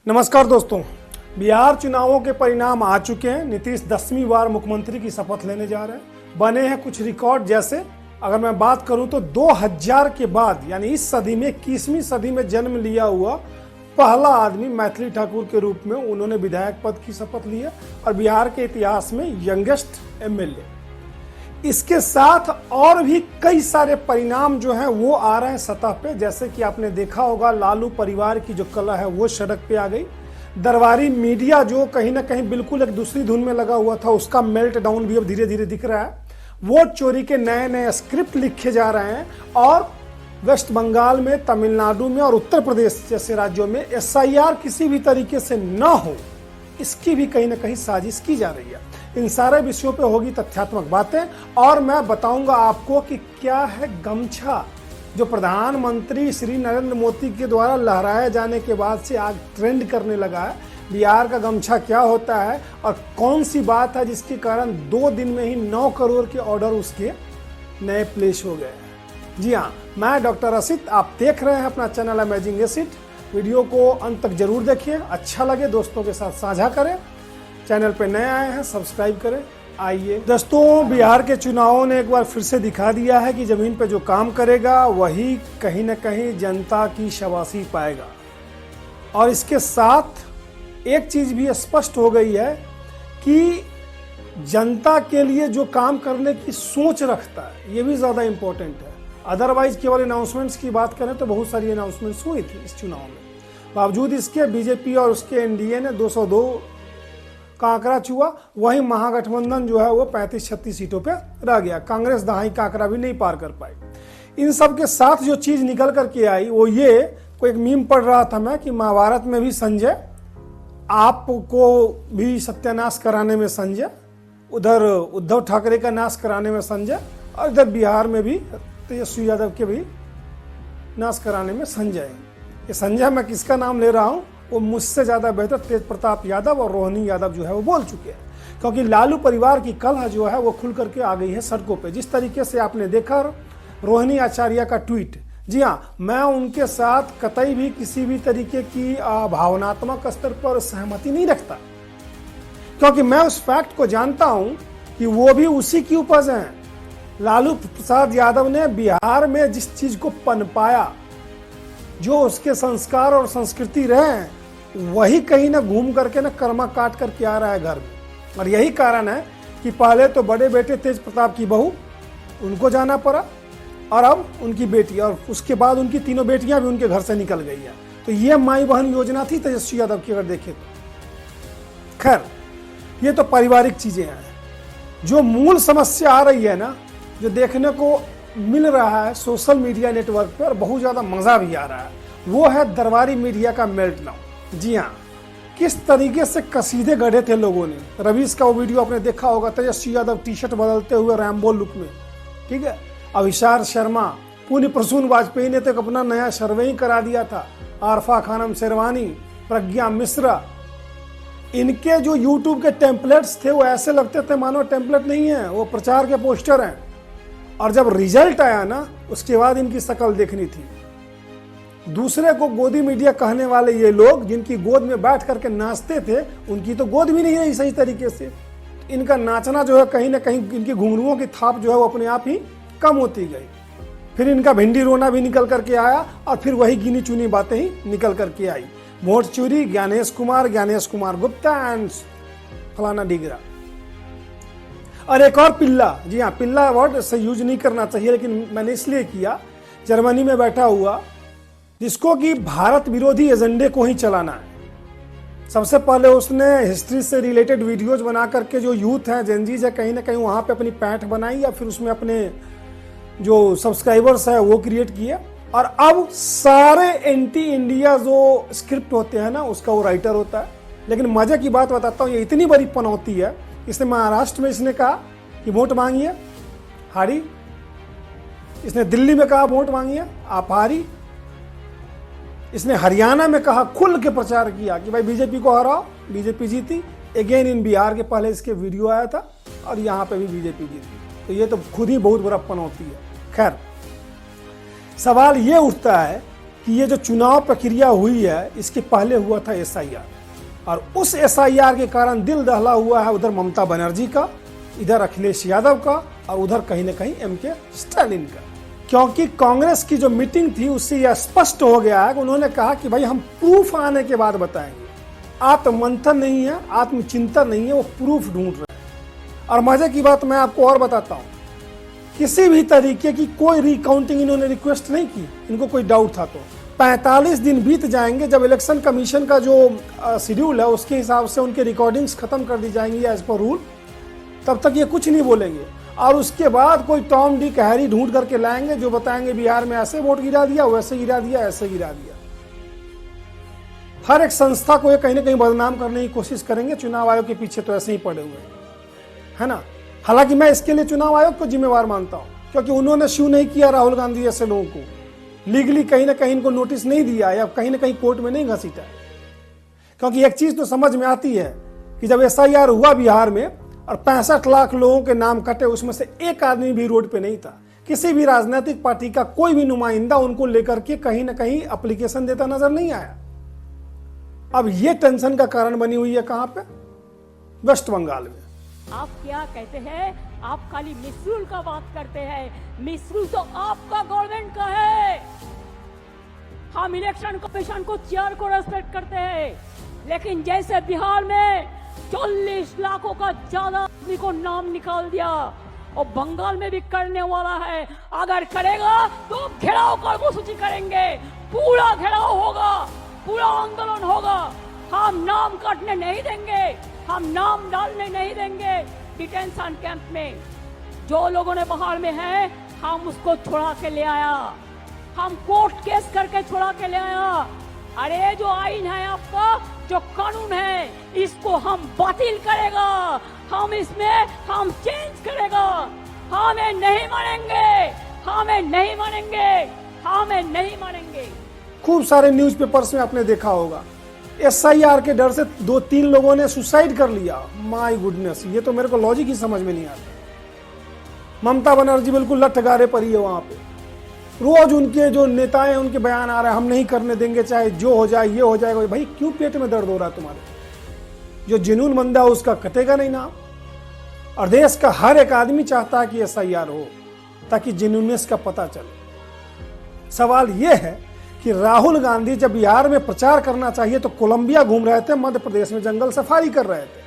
नमस्कार दोस्तों, बिहार चुनावों के परिणाम आ चुके हैं। नीतीश 10वीं बार मुख्यमंत्री की शपथ लेने जा रहे हैं। बने हैं कुछ रिकॉर्ड, जैसे अगर मैं बात करूं तो 2000 के बाद यानी इस सदी में 21वीं सदी में जन्म लिया हुआ पहला आदमी मैथिली ठाकुर के रूप में उन्होंने विधायक पद की शपथ ली है और बिहार के इतिहास में यंगेस्ट एमएलए। इसके साथ और भी कई सारे परिणाम जो हैं वो आ रहे हैं सतह पे, जैसे कि आपने देखा होगा लालू परिवार की जो कला है वो सड़क पे आ गई। दरबारी मीडिया जो कहीं ना कहीं बिल्कुल एक दूसरी धुन में लगा हुआ था, उसका मेल्ट डाउन भी अब धीरे धीरे दिख रहा है। वोट चोरी के नए नए स्क्रिप्ट लिखे जा रहे हैं और वेस्ट बंगाल में, तमिलनाडु में और उत्तर प्रदेश जैसे राज्यों में एसआईआर किसी भी तरीके से न हो, इसकी भी कहीं ना कहीं साजिश की जा रही है। इन सारे विषयों पे होगी तथ्यात्मक बातें और मैं बताऊंगा आपको कि क्या है गमछा जो प्रधानमंत्री श्री नरेंद्र मोदी के द्वारा लहराए जाने के बाद से आज ट्रेंड करने लगा है। बिहार का गमछा क्या होता है और कौन सी बात है जिसके कारण 2 दिन में ही 9 करोड़ के ऑर्डर उसके नए प्लेस हो गए हैं। जी हाँ, मैं डॉक्टर असित, आप देख रहे हैं अपना चैनल अमेजिंग एसिड। वीडियो को अंत तक जरूर देखिए, अच्छा लगे दोस्तों के साथ साझा करें। चैनल पे नए आए हैं सब्सक्राइब करें। आइए दोस्तों, बिहार के चुनावों ने एक बार फिर से दिखा दिया है कि जमीन पे जो काम करेगा वही कहीं ना कहीं जनता की शाबाशी पाएगा। और इसके साथ एक चीज भी स्पष्ट हो गई है कि जनता के लिए जो काम करने की सोच रखता है ये भी ज्यादा इंपॉर्टेंट है। अदरवाइज केवल अनाउंसमेंट्स की बात करें तो बहुत सारी अनाउंसमेंट्स हुई थी इस चुनाव में। बावजूद इसके बीजेपी और उसके एनडीए ने 202 का आंकड़ा छुआ। वही महागठबंधन जो है वो 35-36 सीटों पे रह गया। कांग्रेस दहाई का आंकड़ा भी नहीं पार कर पाई। इन सब के साथ जो चीज निकल करके आई वो ये, कोई एक मीम पढ़ रहा था मैं कि महाभारत में भी संजय, आपको भी सत्यानाश कराने में संजय, उधर उद्धव ठाकरे का नाश कराने में संजय और इधर बिहार में भी तेजस्वी यादव के भी नाश कराने में संजय। ये संजय मैं किसका नाम ले रहा हूं, वो मुझसे ज्यादा बेहतर तेज प्रताप यादव और रोहिणी यादव जो है वो बोल चुके हैं। क्योंकि लालू परिवार की कलह जो है वो खुल करके आ गई है सड़कों पे। जिस तरीके से आपने देखा रोहिणी आचार्य का ट्वीट, जी हाँ, मैं उनके साथ कतई भी किसी भी तरीके की भावनात्मक स्तर पर सहमति नहीं रखता, क्योंकि मैं उस फैक्ट को जानता हूं कि वो भी उसी की उपज है। लालू प्रसाद यादव ने बिहार में जिस चीज को पनपाया, जो उसके संस्कार और संस्कृति रहे हैं, वही कहीं ना घूम करके ना कर्मा काट करके आ रहा है घर में। और यही कारण है कि पहले तो बड़े बेटे तेज प्रताप की बहू, उनको जाना पड़ा और अब उनकी बेटी, और उसके बाद उनकी तीनों बेटियां भी उनके घर से निकल गई है। तो ये माई बहन योजना थी तेजस्वी यादव की, अगर देखें तो। खैर, ये तो पारिवारिक चीजें हैं। जो मूल समस्या आ रही है ना, जो देखने को मिल रहा है सोशल मीडिया नेटवर्क पर, बहुत ज्यादा मजा भी आ रहा है, वो है दरबारी मीडिया का मेल्ट डाउन। जी हाँ, किस तरीके से कसीदे गढ़े थे लोगों ने। रवीश का वो वीडियो आपने देखा होगा, तेजस्वी यादव टी शर्ट बदलते हुए रैम्बो लुक में, ठीक है। अभिषार शर्मा, पुण्य प्रसून वाजपेयी ने तो अपना नया सर्वे ही करा दिया था। आरफा खानम शेरवानी, प्रज्ञा मिश्रा, इनके जो यूट्यूब के टेम्पलेट्स थे वो ऐसे लगते थे मानो टेम्पलेट नहीं है, वो प्रचार के पोस्टर हैं। और जब रिजल्ट आया ना, उसके बाद इनकी शक्ल देखनी थी। दूसरे को गोदी मीडिया कहने वाले ये लोग, जिनकी गोद में बैठ करके नाचते थे, उनकी तो गोद भी नहीं रही सही तरीके से। इनका नाचना जो है कहीं ना कहीं, इनकी घुंघरुओं की थाप जो है वो अपने आप ही कम होती गई। फिर इनका भिंडी रोना भी निकल करके आया और फिर वही गिनी चुनी बातें ही निकल करके आई। वोट चोरी, ज्ञानेश कुमार गुप्ता एंड फलाना डिगरा। और एक और पिल्ला, जी हाँ, पिल्ला वर्ड से यूज नहीं करना चाहिए लेकिन मैंने इसलिए किया, जर्मनी में बैठा हुआ, जिसको कि भारत विरोधी एजेंडे को ही चलाना है। सबसे पहले उसने हिस्ट्री से रिलेटेड वीडियोज बना करके जो यूथ है, जेनजीज है, कहीं ना कहीं वहां पे अपनी पैठ बनाई या फिर उसमें अपने जो सब्सक्राइबर्स है वो क्रिएट किए। और अब सारे एंटी इंडिया जो स्क्रिप्ट होते हैं ना, उसका वो राइटर होता है। लेकिन मजे की बात बताता हूँ, ये इतनी बड़ी पनौती है। इसने महाराष्ट्र में इसने कहा कि वोट मांगिए, हारी। इसने दिल्ली में कहा वोट मांगिए, आप हारी। इसने हरियाणा में कहा, खुल के प्रचार किया कि भाई बीजेपी को हराओ, बीजेपी जीती। अगेन इन बिहार के पहले इसके वीडियो आया था और यहाँ पे भी बीजेपी जीती। तो ये तो खुद ही बहुत बड़ा पनौती है। खैर, सवाल ये उठता है कि ये जो चुनाव प्रक्रिया हुई है इसके पहले हुआ था SIR, और उस SIR के कारण दिल दहला हुआ है उधर ममता बनर्जी का, इधर अखिलेश यादव का, और उधर कहीं ना कहीं MK स्टालिन का। क्योंकि कांग्रेस की जो मीटिंग थी उससे यह स्पष्ट हो गया है कि उन्होंने कहा कि भाई हम प्रूफ आने के बाद बताएंगे। आत्ममंथन नहीं है, आत्मचिंतन नहीं है, वो प्रूफ ढूंढ रहे हैं। और मजे की बात मैं आपको और बताता हूँ, किसी भी तरीके की कोई रिकाउंटिंग इन्होंने रिक्वेस्ट नहीं की। इनको कोई डाउट था तो 45 दिन बीत जाएंगे, जब इलेक्शन कमीशन का जो शेड्यूल है उसके हिसाब से उनके रिकॉर्डिंग्स खत्म कर दी जाएंगी एज पर रूल, तब तक ये कुछ नहीं बोलेंगे। और उसके बाद कोई टॉम डिक हैरी ढूंढ करके लाएंगे जो बताएंगे बिहार में ऐसे वोट गिरा दिया, वैसे गिरा दिया, ऐसे गिरा दिया। हर एक संस्था को ये कहीं ना कहीं बदनाम करने की कोशिश करेंगे। चुनाव आयोग के पीछे तो ऐसे ही पड़े हुए हैं, है ना। हालांकि मैं इसके लिए चुनाव आयोग को जिम्मेवार मानता हूं, क्योंकि उन्होंने शू नहीं किया राहुल गांधी जैसे लोगों को, लीगली कहीं ना कहीं इनको नोटिस नहीं दिया या कहीं ना कहीं कोर्ट में नहीं घसीटा। क्योंकि एक चीज तो समझ में आती है कि जब SIR हुआ बिहार में और 65 लाख लोगों के नाम कटे, उसमें से एक आदमी भी रोड पे नहीं था। किसी भी राजनीतिक पार्टी का कोई भी नुमाइंदा उनको लेकर के कहीं ना कहीं एप्लीकेशन देता नजर नहीं आया। अब ये टेंशन का कारण बनी हुई है कहां पे? वेस्ट बंगाल में। आप क्या कहते हैं? आप खाली मिसरूल का बात करते हैं। मिसरूल तो आपका गवर्नमेंट का है। हम इलेक्शन कमीशन को, चेयर को रेस्पेक्ट करते हैं, लेकिन जैसे बिहार में 40 लाखों का ज्यादा आदमी को नाम निकाल दिया, और बंगाल में भी करने वाला है। अगर करेगा तो घेराव कर्मसूची करेंगे, पूरा घेराव होगा, पूरा आंदोलन होगा। हम नाम काटने नहीं देंगे, हम नाम डालने नहीं देंगे डिटेंशन कैंप में। जो लोगों ने बाहर में है, हम उसको छुड़ा के ले आया, हम कोर्ट केस करके छुड़ा के ले आया। अरे जो आईन है आपका, जो कानून है, इसको हम बातिल करेगा, हम इसमें हम चेंज करेगा। हमें नहीं मानेंगे, हमें नहीं मानेंगे, हमें नहीं मानेंगे। खूब सारे न्यूज़पेपर्स में आपने देखा होगा SIR के डर से 2-3 लोगों ने सुसाइड कर लिया। माय गुडनेस, ये तो मेरे को लॉजिक ही समझ में नहीं आता। ममता बनर्जी बिल्कुल लठगारे पर ही है वहां पे। रोज उनके जो नेता हैं उनके बयान आ रहे हैं, हम नहीं करने देंगे, चाहे जो हो जाए, ये हो जाएगा। भाई क्यों पेट में दर्द हो रहा है तुम्हारे? जो जुनून बंदा है उसका कटेगा नहीं नाम। और देश का हर एक आदमी चाहता है कि SIR हो, ताकि जुनूनियत का पता चले। सवाल यह है कि राहुल गांधी जब बिहार में प्रचार करना चाहिए तो कोलंबिया घूम रहे थे, मध्य प्रदेश में जंगल सफारी कर रहे थे।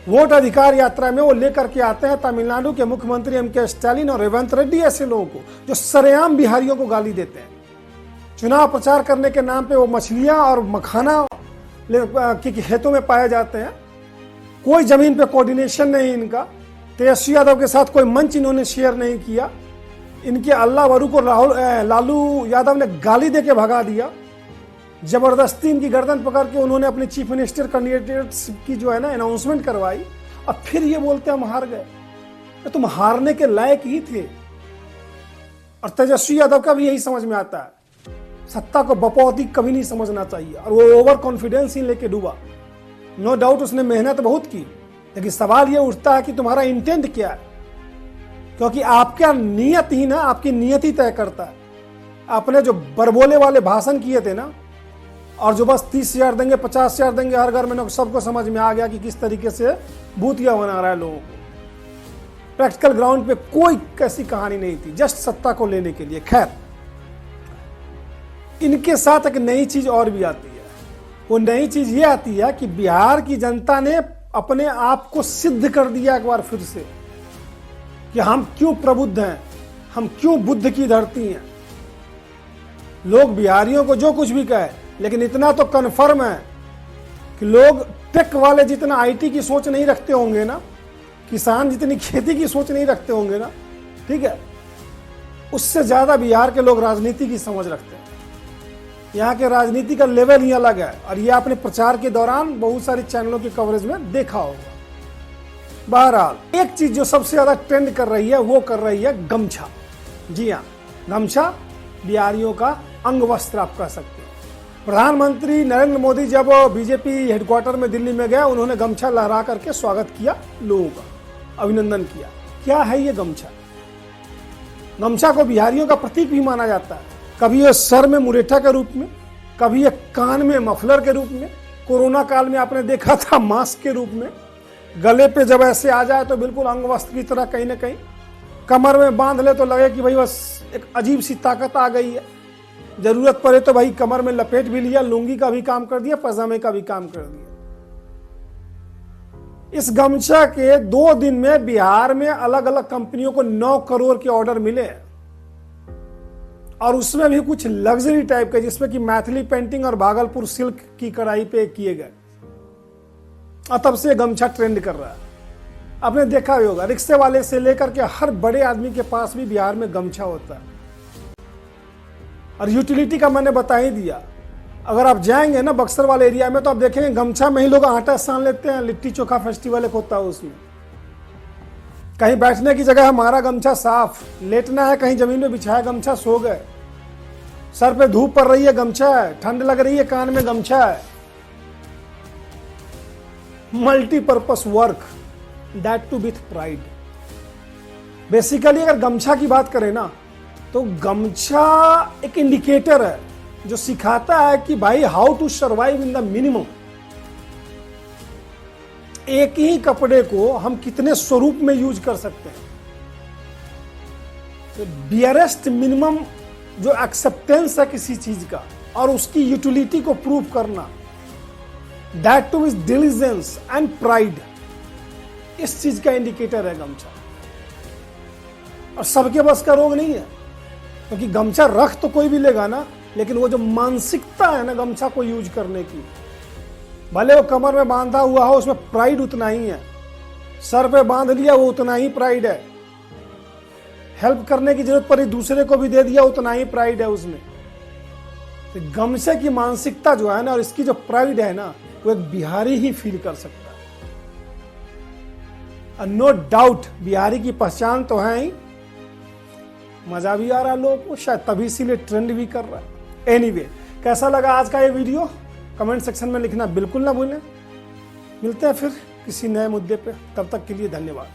वोट अधिकार यात्रा में वो लेकर के आते हैं तमिलनाडु के मुख्यमंत्री MK स्टालिन और रेवंत रेड्डी ऐसे लोगों को, जो सरेआम बिहारियों को गाली देते हैं। चुनाव प्रचार करने के नाम पे वो मछलियां और मखाना के खेतों में पाए जाते हैं। कोई जमीन पे कोऑर्डिनेशन नहीं इनका। तेजस्वी यादव के साथ कोई मंच इन्होंने शेयर नहीं किया। इनके अल्लाह वरू को लालू यादव ने गाली देके भगा दिया। जबरदस्ती इनकी गर्दन पकड़ के उन्होंने अपनी चीफ मिनिस्टर कैंडिडेट्स की जो है ना अनाउंसमेंट करवाई, और फिर ये बोलते हम हार गए। तो तुम हारने के लायक ही थे। और तेजस्वी यादव का भी यही समझ में आता है, सत्ता को बपौती कभी नहीं समझना चाहिए, और वो ओवर कॉन्फिडेंस ही लेके डूबा। नो डाउट उसने मेहनत बहुत की, लेकिन सवाल ये उठता है कि तुम्हारा इंटेंट क्या है? क्योंकि आपका नियत ही ना, आपकी नियत ही तय करता है। आपने जो बरबोले वाले भाषण किए थे ना, और जो बस 30,000 देंगे, 50,000 देंगे हर घर में, सबको समझ में आ गया कि किस तरीके से भूतिया बना रहा है लोगों को। प्रैक्टिकल ग्राउंड पे कोई कैसी कहानी नहीं थी, जस्ट सत्ता को लेने के लिए। खैर, इनके साथ एक नई चीज और भी आती है। वो नई चीज ये आती है कि बिहार की जनता ने अपने आप को सिद्ध कर दिया एक बार फिर से कि हम क्यों प्रबुद्ध हैं, हम क्यों बुद्ध की धरती हैं। लोग बिहारियों को जो कुछ भी कहे, लेकिन इतना तो कन्फर्म है कि लोग टेक वाले जितना IT की सोच नहीं रखते होंगे ना, किसान जितनी खेती की सोच नहीं रखते होंगे ना, ठीक है, उससे ज्यादा बिहार के लोग राजनीति की समझ रखते हैं। यहाँ के राजनीति का लेवल ही अलग है, और ये आपने प्रचार के दौरान बहुत सारी चैनलों की कवरेज में देखा होगा। बहरहाल, एक चीज जो सबसे ज्यादा ट्रेंड कर रही है वो कर रही है गमछा। जी हाँ, गमछा बिहारियों का अंग वस्त्र आप कह सकते हैं। प्रधानमंत्री नरेंद्र मोदी जब बीजेपी हेडक्वार्टर में दिल्ली में गए, उन्होंने गमछा लहरा करके स्वागत किया, लोगों का अभिनंदन किया। क्या है ये गमछा? गमछा को बिहारियों का प्रतीक भी माना जाता है। कभी ये सर में मुरेठा के रूप में, कभी ये कान में मफलर के रूप में, कोरोना काल में आपने देखा था मास्क के रूप में, गले पे जब ऐसे आ जाए तो बिल्कुल अंग वस्त्र की तरह कहीं ना कहीं, कमर में बांध ले तो लगे कि भाई बस एक अजीब सी ताकत आ गई है, जरूरत पड़े तो भाई कमर में लपेट भी लिया, लुंगी का भी काम कर दिया, पजामे का भी काम कर दिया। इस गमछा के 2 दिन में बिहार में अलग अलग कंपनियों को 9 करोड़ के ऑर्डर मिले, और उसमें भी कुछ लग्जरी टाइप के, जिसमें कि मैथिली पेंटिंग और भागलपुर सिल्क की कढ़ाई पे किए गए, और तब से गमछा ट्रेंड कर रहा है। आपने देखा ही होगा, रिक्शे वाले से लेकर के हर बड़े आदमी के पास भी बिहार में गमछा होता है। और यूटिलिटी का मैंने बता ही दिया, अगर आप जाएंगे ना बक्सर वाले एरिया में तो आप देखेंगे गमछा में ही लोग आटा सान लेते हैं, लिट्टी चोखा फेस्टिवल एक होता है उसमें। कहीं बैठने की जगह हमारा गमछा साफ, लेटना है कहीं जमीन में बिछाया गमछा, सो गए, सर पे धूप पड़ रही है गमछा है, ठंड लग रही है कान में गमछा है। Multipurpose work, that too with pride. Basically अगर गमछा की बात करें ना तो गमछा एक इंडिकेटर है जो सिखाता है कि भाई how to survive in the minimum. एक ही कपड़े को हम कितने स्वरूप में यूज कर सकते हैं, तो बियरेस्ट मिनिमम जो एक्सेप्टेंस है किसी चीज का और उसकी यूटिलिटी को प्रूव करना, that too with diligence and pride, इस चीज का इंडिकेटर है गमछा। और सबके बस का रोग नहीं है, क्योंकि गमछा रख तो कोई भी लेगा ना, लेकिन वो जो मानसिकता है ना गमछा को यूज करने की, भले वो कमर में बांधा हुआ हो उसमें प्राइड उतना ही है, सर पे बांध लिया वो उतना ही प्राइड है, हेल्प करने की जरूरत पड़ी दूसरे को भी दे दिया उतना ही प्राइड है उसमें। तो गमछे की मानसिकता जो है ना और इसकी जो प्राइड है ना, वो एक बिहारी ही फील कर सकता है। नो डाउट बिहारी की पहचान तो है ही, मजा भी आ रहा है लोगों को, शायद तभी इसीलिए ट्रेंड भी कर रहा है। एनीवे, कैसा लगा आज का ये वीडियो कमेंट सेक्शन में लिखना बिल्कुल ना भूलें। मिलते हैं फिर किसी नए मुद्दे पे, तब तक के लिए धन्यवाद।